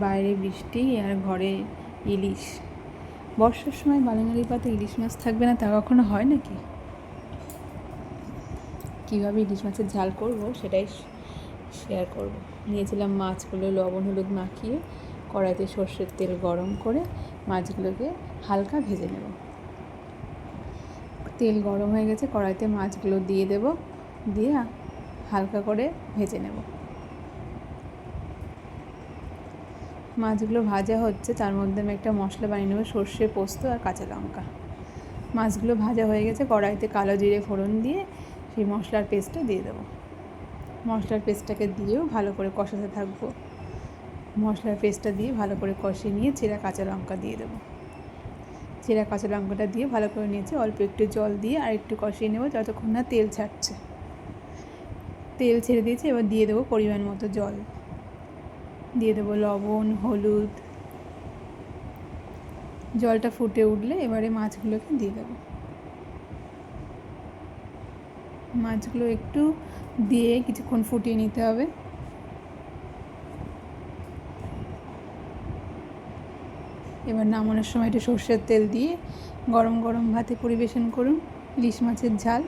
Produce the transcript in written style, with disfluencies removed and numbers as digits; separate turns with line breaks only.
বাইরে বৃষ্টি আর ঘরে ইলিশ। বর্ষার সময় বালিনাড়ি পাতে ইলিশ মাছ থাকবে না তা কখনো হয় নাকি? কীভাবে ইলিশ মাছের ঝাল করব সেটাই শেয়ার করব। নিয়েছিলাম মাছগুলো লবণ হলুদ মাখিয়ে কড়াইতে সর্ষের তেল গরম করে মাছগুলোকে হালকা ভেজে নেব। তেল গরম হয়ে গেছে, কড়াইতে মাছগুলো দিয়ে দেব, দিয়ে হালকা করে ভেজে নেব। মাছগুলো ভাজা হচ্ছে, তার মধ্যে আমি একটা মশলা বানিয়ে নেব, সর্ষে পোস্ত আর কাঁচা লঙ্কা। মাছগুলো ভাজা হয়ে গেছে, কড়াইতে কালো জিরে ফোড়ন দিয়ে সেই মশলার পেস্টটা দিয়ে দেবো। মশলার পেস্টটাকে দিয়েও ভালো করে কষাতে থাকবো। মশলার পেস্টটা দিয়ে ভালো করে কষিয়ে নিয়ে চেরা কাঁচা লঙ্কা দিয়ে দেবো। চেরা কাঁচা লঙ্কাটা দিয়ে ভালো করে নিয়েছি, অল্প একটু জল দিয়ে আর একটু কষিয়ে নেব যতক্ষণ না তেল ছাড়ছে। তেল ছেড়ে দিয়েছি, এবার দিয়ে দেবো পরিমাণ মতো জল, দিয়ে দেবো লবণ হলুদ। জলটা ফুটে উঠলে এবারে মাছগুলোকে দিয়ে দেবো। মাছগুলো একটু দিয়ে কিছুক্ষণ ফুটিয়ে নিতে হবে। এবার নামানোর সময় একটু সর্ষের তেল দিয়ে গরম গরম ভাতে পরিবেশন করুন ইলিশ মাছের ঝাল।